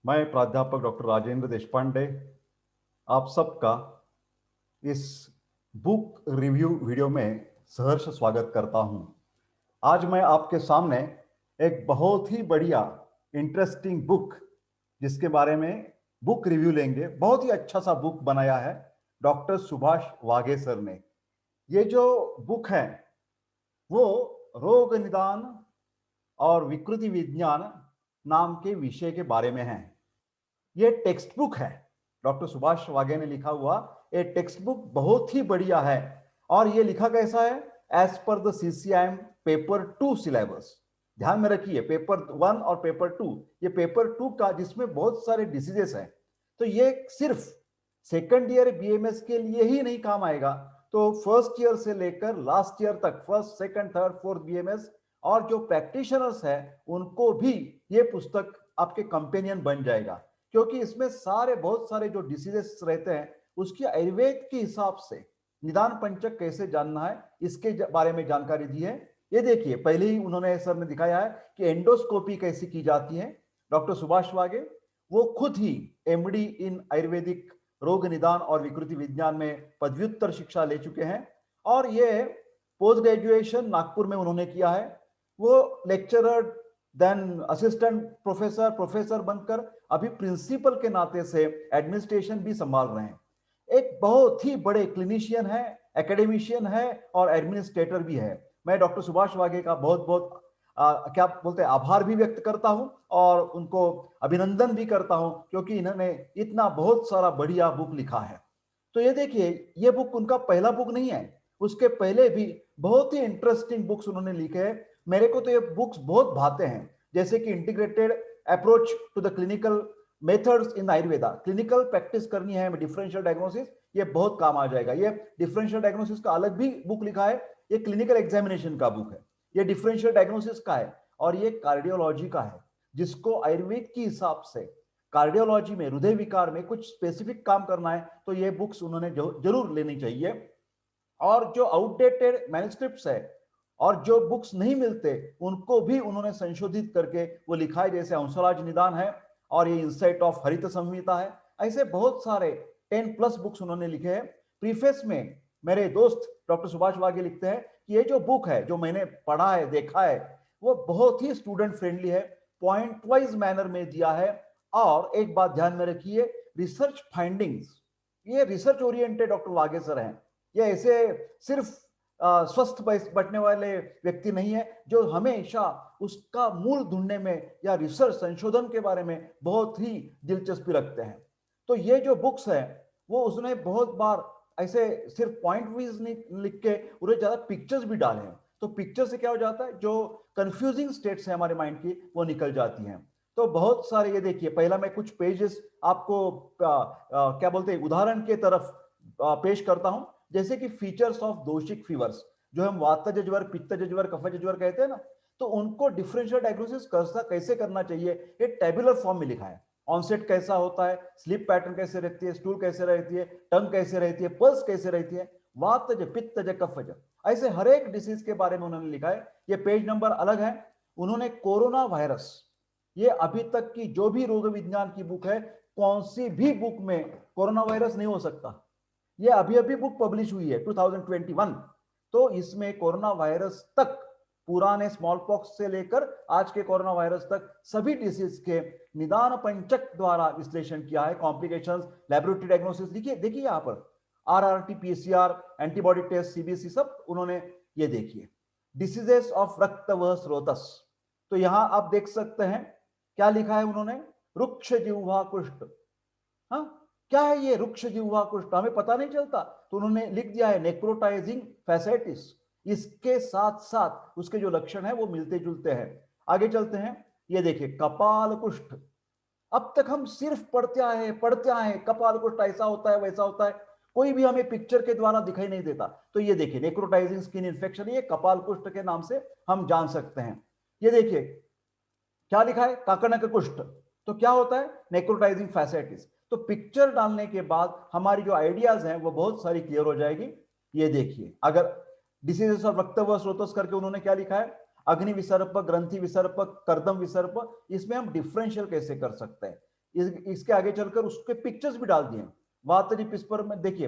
मैं प्राध्यापक डॉक्टर राजेंद्र देशपांडे आप सबका इस बुक रिव्यू वीडियो में सहर्ष स्वागत करता हूं। आज मैं आपके सामने एक बहुत ही बढ़िया इंटरेस्टिंग बुक जिसके बारे में बुक रिव्यू लेंगे। बहुत ही अच्छा सा बुक बनाया है डॉक्टर सुभाष वाघे सर ने। ये जो बुक है वो रोग निदान और विकृति विज्ञान नाम के विषय के बारे में है। ये टेक्स्ट बुक है, डॉक्टर सुभाष वाघे ने लिखा हुआ। ये टेक्स्ट बुक बहुत ही बढ़िया है और ये लिखा कैसा है, as per the CCIM paper 2 syllabus. ध्यान में रखिए, पेपर 1 और पेपर 2, ये पेपर 2 का जिसमें बहुत सारे डिसीजेस हैं। तो ये सिर्फ सेकंड ईयर BMS के लिए ही नहीं काम आएगा, तो फर्स्ट ईयर से लेकर लास्ट ईयर तक, first second third fourth BMS और जो प्रैक्टिशनर्स है उनको भी ये पुस्तक आपके कंपेनियन बन जाएगा, क्योंकि इसमें बहुत सारे जो डिसीजेस रहते हैं उसकी आयुर्वेद के हिसाब से निदान पंचक कैसे जानना है इसके बारे में जानकारी दी है। ये देखिए, पहले ही उन्होंने सर ने दिखाया है कि एंडोस्कोपी कैसे की जाती है। डॉक्टर सुभाष वाघे वो खुद ही MD इन आयुर्वेदिक रोग निदान और विकृति विज्ञान में पदव्युत्तर शिक्षा ले चुके हैं और ये पोस्ट ग्रेजुएशन नागपुर में उन्होंने किया है। वो lecturer, then assistant professor, professor बनकर अभी प्रिंसिपल के नाते से एडमिनिस्ट्रेशन भी संभाल रहे हैं। एक बहुत ही बड़े क्लिनिशियन है, एकेडमिशियन है और एडमिनिस्ट्रेटर भी है। मैं डॉक्टर सुभाष वाघे का बहुत बहुत क्या बोलते हैं, आभार भी व्यक्त करता हूं और उनको अभिनंदन भी करता हूं, क्योंकि इन्होंने इतना बहुत सारा बढ़िया बुक लिखा है। तो ये देखिए, ये बुक उनका पहला बुक नहीं है, उसके पहले भी बहुत ही इंटरेस्टिंग बुक्स उन्होंने लिखे हैं। मेरे को तो ये बुक्स बहुत भाते हैं, जैसे कि integrated approach to the clinical methods in Ayurveda. Clinical practice करनी है डिफरेंशियल डायग्नोसिस, ये बहुत काम आ जाएगा। ये डिफरेंशियल डायग्नोसिस का अलग भी बुक लिखा है, ये क्लिनिकल एग्जामिनेशन का बुक है, ये डिफरेंशियल डायग्नोसिस का है और ये कार्डियोलॉजी का है, जिसको आयुर्वेद के हिसाब से कार्डियोलॉजी में, हृदय विकार में कुछ स्पेसिफिक काम करना है तो ये बुक्स उन्होंने जरूर लेनी चाहिए। और जो आउटडेटेड मैन्युस्क्रिप्ट्स है और जो बुक्स नहीं मिलते उनको भी उन्होंने संशोधित करके वो लिखा है, जैसे हंसराज निदान है और ये इंसाइट ऑफ हरित संहिता है। ऐसे बहुत सारे 10+ बुक्स उन्होंने लिखे हैं। प्रीफेस में मेरे दोस्त डॉक्टर सुभाष वाघे लिखते हैं कि ये जो बुक है, जो मैंने पढ़ा है, देखा है, वो बहुत ही स्टूडेंट फ्रेंडली है, पॉइंट वाइज मैनर में दिया है। और एक बात ध्यान में रखिए, रिसर्च फाइंडिंग्स, ये research oriented doctor Wahge sir हैं। ये ऐसे सिर्फ स्वस्थ बैठने वाले व्यक्ति नहीं है जो हमेशा उसका मूल ढूंढने में या रिसर्च संशोधन के बारे में बहुत ही दिलचस्पी रखते हैं। तो ये जो बुक्स है वो उसने बहुत बार ऐसे सिर्फ पॉइंट वाइज लिख के उन्हें ज्यादा पिक्चर्स भी डाले हैं, तो पिक्चर से क्या हो जाता है, जो कंफ्यूजिंग स्टेट्स है हमारे माइंड की वो निकल जाती हैं। तो बहुत सारे, ये देखिए, पहला मैं कुछ पेजेस आपको क्या बोलते हैं, उदाहरण के तरफ पेश करता हूं। जैसे कि फीचर्स ऑफ दोषिक फीवर्स, जो हम वात जज्वर, पित्त जज्वर, कफ जज्वर कहते हैं ना, तो उनको डिफरेंशियल डायग्नोसिस कैसे करना चाहिए, ये टेबुलर फॉर्म में लिखा है। ऑनसेट कैसा होता है, स्लीप पैटर्न कैसे रहती है, स्टूल कैसे रहती है, टंग कैसे रहती है, पल्स कैसे रहती है, वातज, पित्तज, कफज, ऐसे हर एक डिसीज के बारे में उन्होंने लिखा है। ये पेज नंबर अलग है। उन्होंने कोरोना वायरस, ये अभी तक की जो भी रोग विज्ञान की बुक है, कौन सी भी बुक में कोरोना वायरस नहीं हो सकता। ये अभी अभी बुक पब्लिश हुई है 2021, तो इसमें कोरोना वायरस तक, पुराने स्मॉल पॉक्स से लेकर आज के कोरोना वायरस तक सभी डिसीज के निदान पंचक द्वारा विश्लेषण किया है। कॉम्प्लिकेशंस, लैबोरेटरी डायग्नोसिस लिखिए, देखिए यहाँ पर RRT, PCR, antibody test, CBC, सब उन्होंने ये देखिए। डिसीजेस ऑफ रक्त व स्रोतस, तो यहां आप देख सकते हैं क्या लिखा है उन्होंने, रुक्ष जिह्वा कुष्ठ। हाँ, क्या है ये रुक्ष जिह्वा कुष्ठ, हमें पता नहीं चलता, तो उन्होंने लिख दिया है नेक्रोटाइजिंग फैसेटिस। इसके साथ साथ उसके जो लक्षण है वो मिलते जुलते हैं। आगे चलते हैं, ये देखिए कपाल कुष्ठ। अब तक हम सिर्फ पढ़ते आए कपाल कुष्ठ ऐसा होता है, वैसा होता है, कोई भी हमें पिक्चर के द्वारा दिखाई नहीं देता। तो ये देखिए नेक्रोटाइजिंग स्किन इंफेक्शन, ये कपाल कुष्ठ के नाम से हम जान सकते हैं। ये देखिए क्या लिखा है, काकनक कुष्ठ, तो क्या होता है, नेक्रोटाइजिंग फैसेटिस। तो पिक्चर डालने के बाद हमारी जो आइडियाज हैं वो बहुत सारी क्लियर हो जाएगी। ये देखिए, अगर डिसीजेस ऑफ रक्त व स्रोतस करके उन्होंने क्या लिखा है, अग्नि विसर्प, ग्रंथि विसर्प, कर्दम विसर्प, इसमें हम डिफरेंशियल कैसे कर सकते हैं। इसके आगे चलकर उसके पिक्चर्स भी डाल दिए। वातरी पिस्पर में देखिए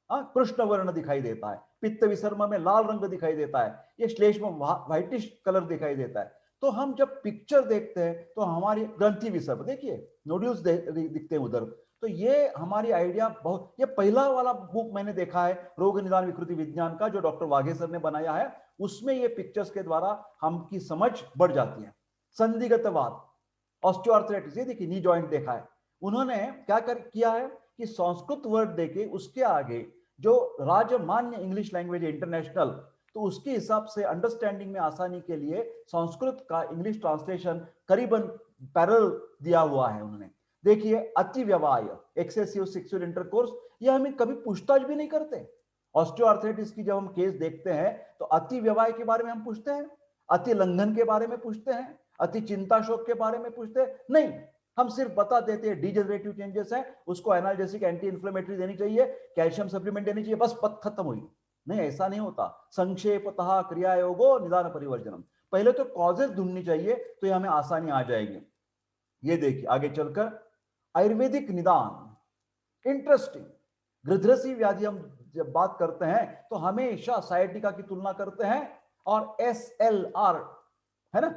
कृष्ण वर्ण दिखाई देता है, पित्त विसर्म में लाल रंग दिखाई देता है, ये श्लेष्म व्हाइटिश कलर दिखाई देता है। तो हम जब पिक्चर देखते हैं तो हमारी ग्रंथि विसर्प देखिए, नोड्यूल्स दिखते हैं उधर। तो ये हमारी आइडिया बहुत, ये पहला वाला बुक मैंने देखा है रोग निदान विकृति विज्ञान का, जो डॉक्टर वाघेसर ने बनाया है, उसमें ये पिक्चर्स के द्वारा हम की समझ बढ़ जाती है। संदिग्धवाद, ऑस्टियोआर्थराइटिस, ये देखिए नी जॉइंट देखा है। उन्होंने क्या किया है कि संस्कृत वर्ड देके उसके आगे जो राजमान्य इंग्लिश लैंग्वेज है इंटरनेशनल, तो उसके हिसाब से अंडरस्टैंडिंग में आसानी के लिए संस्कृत का इंग्लिश ट्रांसलेशन करीबन पैरेलल दिया हुआ है उन्होंने। देखिए अति व्यवाय, एक्सेसिव सेक्सुअल इंटरकोर्स, ये हमें कभी पूछताछ भी नहीं करते। ऑस्टियोआर्थराइटिस की जब हम केस देखते हैं तो अति व्यवाय के बारे में हम पूछते हैं, अति लंघन के बारे में पूछते हैं, अति चिंता शोक के बारे में पूछते हैं नहीं, हम सिर्फ बता देते हैं डिजेनरेटिव चेंजेस है, उसको एनाल्जेसिक एंटी इंफ्लेमेटरी देनी चाहिए, कैल्शियम सप्लीमेंट देनी चाहिए, बस बात खत्म हुई। नहीं, ऐसा नहीं होता। संक्षेपतः क्रियायोगो निदान परिवर्जनम, पहले तो कॉजेस ढूंढनी चाहिए, तो ये हमें आसानी आ जाएगी। ये देखिए आगे चलकर आयुर्वेदिक निदान, इंटरेस्टिंग। गृध्रसी व्याधि हम जब बात करते हैं तो हमेशा साइटिका की तुलना करते हैं और SLR है ना,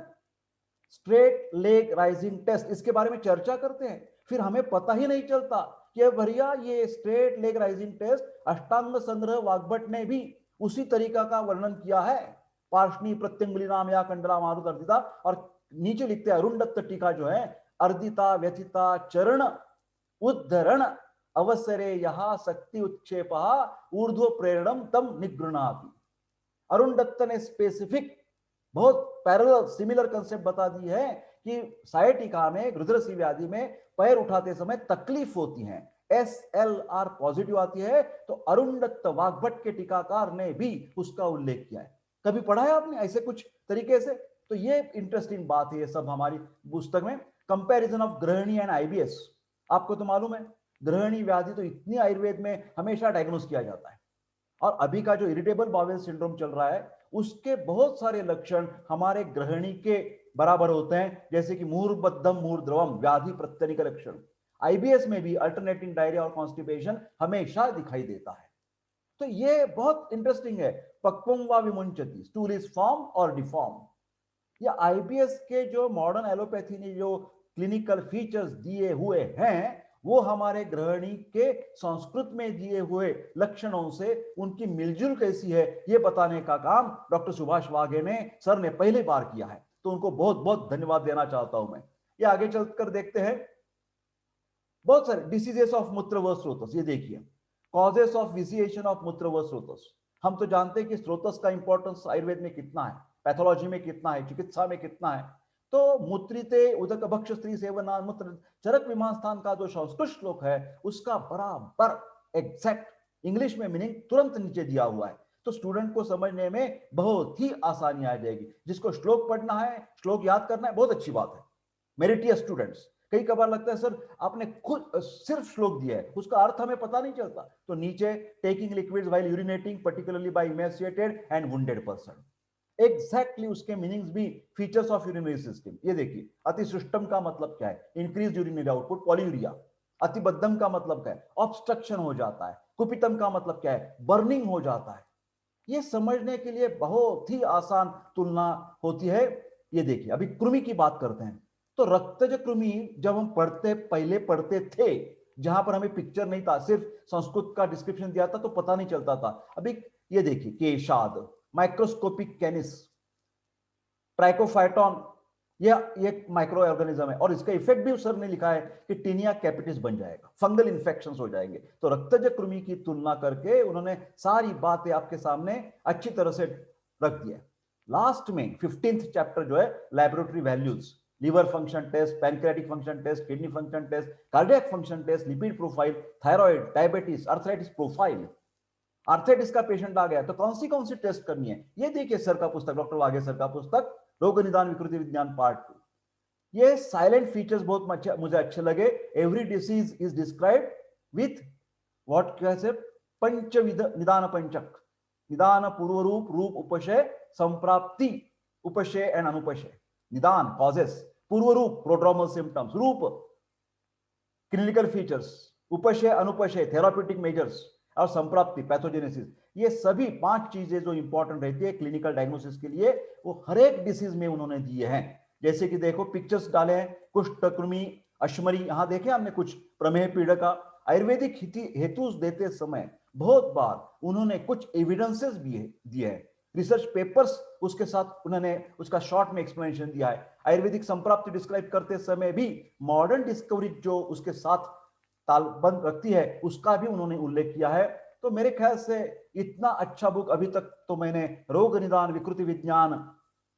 स्ट्रेट लेग राइजिंग टेस्ट, इसके बारे में चर्चा करते हैं। फिर हमें पता ही नहीं चलता कि भैया ये स्ट्रेट लेग राइजिंग टेस्ट अष्टांग संग्रह वाग्भट ने भी उसी तरीका का वर्णन किया है। पार्षणी प्रत्यंगुली नाम या कंडला मारुत अर्दिता, और नीचे लिखते हैं अरुण दत्त टीका जो है, अर्दिता व्यथिता चरण उद्धरण अवसरे यहा शक्ति उत्क्षेप ऊर्ध्व प्रेरणम तम निगृणाति। अरुण दत्त ने स्पेसिफिक बहुत पैरेलल सिमिलर कंसेप्ट बता दी है कि साइटिका में गृध्रसी व्याधि में पैर उठाते समय तकलीफ होती है, SLR पॉजिटिव आती है, तो अरुण दत्त वाग्भट के टीकाकार ने भी उसका उल्लेख किया है। कभी पढ़ा है आपने ऐसे कुछ तरीके से? तो ये इंटरेस्टिंग बात है, ये सब हमारी पुस्तक में। कंपैरिजन ऑफ ग्रहणी एंड IBS, आपको तो मालूम है ग्रहणी व्याधि तो इतनी आयुर्वेद में हमेशा डायग्नोस किया जाता है, और अभी का जो इरिटेबल बाउल सिंड्रोम चल रहा है उसके बहुत सारे लक्षण हमारे ग्रहणी के बराबर होते हैं, जैसे कि मूर्बद्धम मूर्द्रवम व्याधि प्रत्यनिक लक्षण। IBS में भी अल्टरनेटिंग डायरिया और कॉन्स्टिपेशन हमेशा दिखाई देता है। तो ये बहुत इंटरेस्टिंग है। पक्वम व विमुंचति, स्टूल इज फॉर्म और डिफॉर्म। या IBS के जो मॉडर्न एलोपैथी ने जो क्लिनिकल फीचर्स दिए हुए हैं, वो हमारे ग्रहणी के संस्कृत में दिए हुए लक्षणों से उनकी मिलजुल कैसी है, ये बताने का काम डॉक्टर सुभाष वाघे ने सर ने पहली बार किया है, तो उनको बहुत बहुत धन्यवाद देना चाहता हूं मैं। ये आगे चलकर देखते हैं बहुत सारे डिसीजेस ऑफ मूत्र व स्रोतस। ये देखिए कॉजेस ऑफ विसिएशन ऑफ मूत्र व स्रोतस। हम तो जानते हैं कि स्रोतस का इंपॉर्टेंस आयुर्वेद में कितना है, पैथोलॉजी में कितना है, चिकित्सा में कितना है। तो मूत्रिते उदक भक्ष स्त्री सेवना मूत्र चरक विमान स्थान का जो संस्कृत श्लोक है उसका बराबर एग्जैक्ट इंग्लिश में मीनिंग तुरंत नीचे दिया हुआ है, तो स्टूडेंट को समझने में बहुत ही आसानी आ जाएगी। जिसको श्लोक पढ़ना है, श्लोक याद करना है, बहुत अच्छी बात है। मेरिटियस स्टूडेंट्स, कई कबार लगता है सर आपने खुद सिर्फ श्लोक दिया है, उसका अर्थ हमें पता नहीं चलता, तो नीचे taking liquids while urinating particularly by emaciated and wounded person, exactly उसके मीनिंग्स भी, फीचर्स ऑफ यूरिनरी सिस्टम। ये देखिए अतिसृष्टम का मतलब क्या है, इंक्रीज यूरिनरी आउटपुट पॉलीयूरिया। अतिबद्धम का मतलब क्या है, ऑब्स्ट्रक्शन हो जाता है। कुपितम का मतलब क्या है, बर्निंग हो जाता है। ये समझने के लिए बहुत ही आसान तुलना होती है। ये देखिए अभी कृमि की बात करते हैं, तो रक्तज कृमि जब हम पहले पढ़ते थे, जहां पर हमें पिक्चर नहीं था, सिर्फ संस्कृत का डिस्क्रिप्शन दिया था तो पता नहीं चलता था। अभी ये देखिए केशाद, माइक्रोस्कोपिक कैनिस, ट्राइकोफाइटॉन, ये माइक्रो ऑर्गेनिज्म है, और इसका इफेक्ट भी सर ने लिखा है कि टीनिया कैपिटिस बन जाएगा, फंगल इंफेक्शंस हो जाएंगे। तो रक्तज कृमि की तुलना करके उन्होंने सारी बातें आपके सामने अच्छी तरह से रख दिया। लास्ट में 15th चैप्टर जो है laboratory values, liver function test, pancreatic function test, kidney function test, cardiac function test, lipid profile, thyroid, diabetes, arthritis profile. Arthritis का पेशेंट आ गया तो कौन सी टेस्ट करनी है, ये देखिए सर का पुस्तक, डॉक्टर वाघे सर का पुस्तक रोग निदान विकृति विज्ञान पार्ट 2। ये साइलेंट फीचर्स बहुत मुझे अच्छे लगे। Every disease is described with what कैसे पंचविध निदान पंचक, निदान पूर्व रूप, रूप उपशय, संप्राप्ति उपशय एंड अनुपशय। निदान कॉजेस, पूर्व रूप प्रोड्रोमल सिम्टम्स, रूप क्लिनिकल फीचर्स, उपशय अनुपशय, थेराप्यूटिक मेजर्स और संप्राप्ति पैथोजेनेसिस, ये सभी 5 चीजें जो इंपॉर्टेंट रहती है क्लिनिकल डायग्नोसिस के लिए, वो हर एक डिसीज में उन्होंने दिए हैं। जैसे कि देखो पिक्चर्स डाले हैं, कुष्ठ, कृमि, अश्मरी, यहां देखे हमने कुछ प्रमेह पीड़ा का। आयुर्वेदिक हेतु देते समय बहुत बार उन्होंने कुछ एविडेंसेस भी दिए हैं, रिसर्च पेपर्स उसके साथ उन्होंने उसका शॉर्ट में एक्सप्लेनेशन दिया है। आयुर्वेदिक संप्राप्ति डिस्क्राइब करते समय भी मॉडर्न डिस्कवरी जो उसके साथ तालबंद रखती है उसका भी उन्होंने उल्लेख किया है। तो मेरे ख्याल से इतना अच्छा बुक अभी तक तो मैंने रोग निदान विकृति विज्ञान,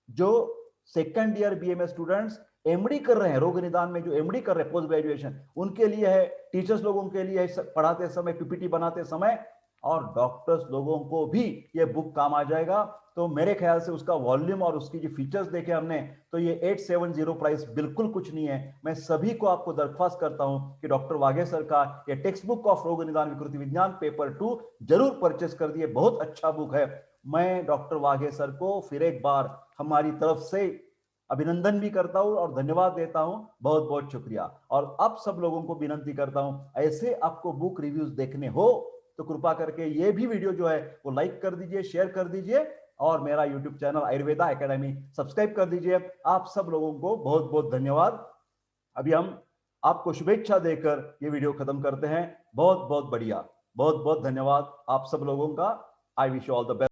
जो second year BMS students MD कर रहे हैं रोग निदान में, जो एमडी कर रहे हैं पोस्ट ग्रेजुएशन, उनके लिए है, टीचर्स लोगों के लिए है, पढ़ाते समय पीपीटी बनाते समय, और डॉक्टर्स लोगों को भी ये बुक काम आ जाएगा। तो मेरे ख्याल से उसका वॉल्यूम और उसकी जो फीचर्स देखे हमने, तो ये 870 प्राइस बिल्कुल कुछ नहीं है। मैं सभी को आपको दरख्वास्त करता हूं कि डॉक्टर वाघेसर का ये टेक्स्ट बुक ऑफ रोग निदान विकृति विज्ञान पेपर 2 जरूर परचेस कर दिए, बहुत अच्छा बुक है। मैं डॉक्टर वाघेसर को फिर एक बार हमारी तरफ से अभिनंदन भी करता हूं और धन्यवाद देता हूं, बहुत बहुत शुक्रिया। और आप सब लोगों को विनंती करता हूं, ऐसे आपको बुक रिव्यूज देखने हो तो कृपा करके ये भी वीडियो जो है वो लाइक कर दीजिए, शेयर कर दीजिए, और मेरा YouTube channel Ayurveda academy subscribe कर दीजिए। आप सब लोगों को बहुत बहुत धन्यवाद। अभी हम आपको शुभेच्छा देकर ये वीडियो खत्म करते हैं। बहुत बहुत बढ़िया, बहुत बहुत धन्यवाद आप सब लोगों का। I wish you all the best.